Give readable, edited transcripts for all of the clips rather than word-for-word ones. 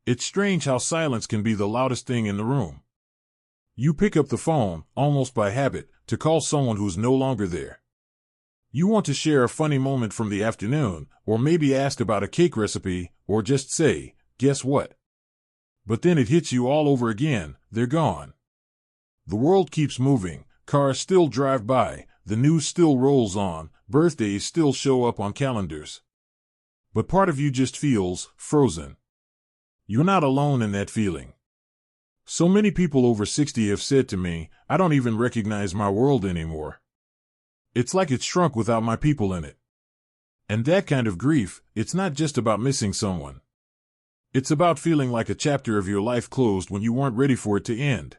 It's strange how silence can be the loudest thing in the room. You pick up the phone, almost by habit, to call someone who's no longer there. You want to share a funny moment from the afternoon, or maybe ask about a cake recipe, or just say, "Guess what?" But then it hits you all over again, they're gone. The world keeps moving, cars still drive by, the news still rolls on, birthdays still show up on calendars. But part of you just feels frozen. You're not alone in that feeling. So many people over 60 have said to me, "I don't even recognize my world anymore. It's like it's shrunk without my people in it." And that kind of grief, it's not just about missing someone. It's about feeling like a chapter of your life closed when you weren't ready for it to end.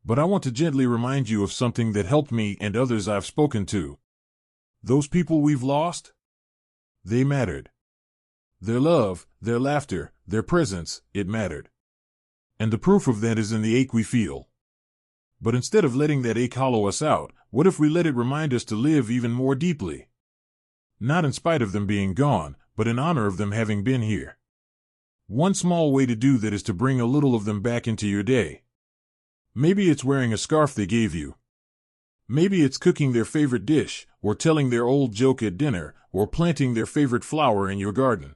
But I want to gently remind you of something that helped me and others I've spoken to. Those people we've lost? They mattered. Their love, their laughter, their presence, it mattered. And the proof of that is in the ache we feel. But instead of letting that ache hollow us out, what if we let it remind us to live even more deeply? Not in spite of them being gone, but in honor of them having been here. One small way to do that is to bring a little of them back into your day. Maybe it's wearing a scarf they gave you. Maybe it's cooking their favorite dish, or telling their old joke at dinner, or planting their favorite flower in your garden.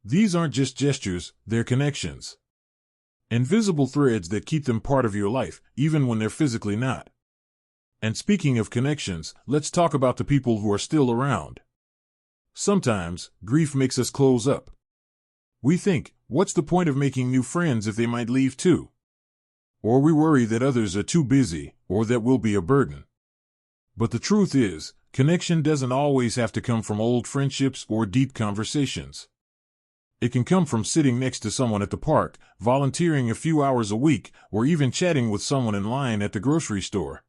These aren't just gestures, they're connections. Invisible threads that keep them part of your life, even when they're physically not. And speaking of connections, let's talk about the people who are still around. Sometimes, grief makes us close up. We think, what's the point of making new friends if they might leave too? Or we worry that others are too busy, or that we'll be a burden. But the truth is, connection doesn't always have to come from old friendships or deep conversations. It can come from sitting next to someone at the park, volunteering a few hours a week, or even chatting with someone in line at the grocery store.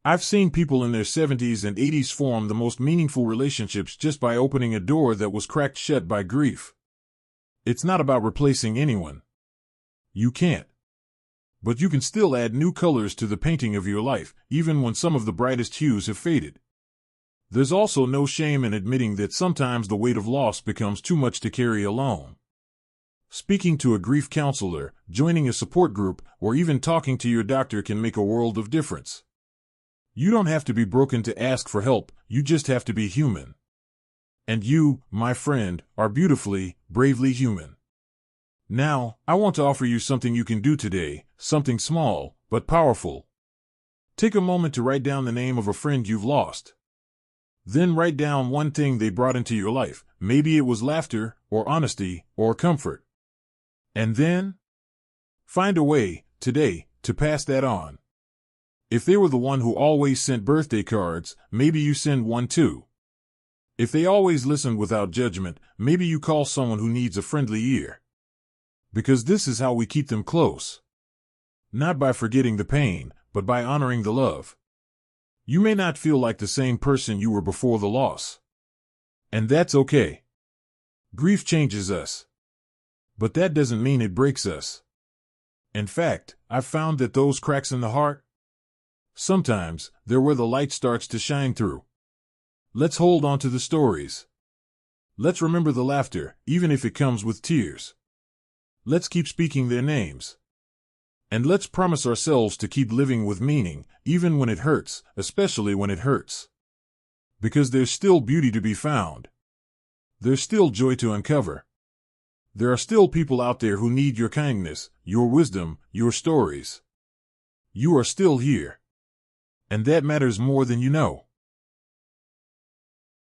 I've seen people in their 70s and 80s form the most meaningful relationships just by opening a door that was cracked shut by grief. It's not about replacing anyone. You can't. But you can still add new colors to the painting of your life, even when some of the brightest hues have faded. There's also no shame in admitting that sometimes the weight of loss becomes too much to carry alone. Speaking to a grief counselor, joining a support group, or even talking to your doctor can make a world of difference. You don't have to be broken to ask for help, you just have to be human. And you, my friend, are beautifully, bravely human. Now, I want to offer you something you can do today, something small, but powerful. Take a moment to write down the name of a friend you've lost. Then write down one thing they brought into your life. Maybe it was laughter, or honesty, or comfort. And then, find a way, today, to pass that on. If they were the one who always sent birthday cards, maybe you send one too. If they always listened without judgment, maybe you call someone who needs a friendly ear. Because this is how we keep them close. Not by forgetting the pain, but by honoring the love. You may not feel like the same person you were before the loss. And that's okay. Grief changes us. But that doesn't mean it breaks us. In fact, I've found that those cracks in the heart, sometimes, they're where the light starts to shine through. Let's hold on to the stories. Let's remember the laughter, even if it comes with tears. Let's keep speaking their names. And let's promise ourselves to keep living with meaning, even when it hurts, especially when it hurts. Because there's still beauty to be found. There's still joy to uncover. There are still people out there who need your kindness, your wisdom, your stories. You are still here. And that matters more than you know.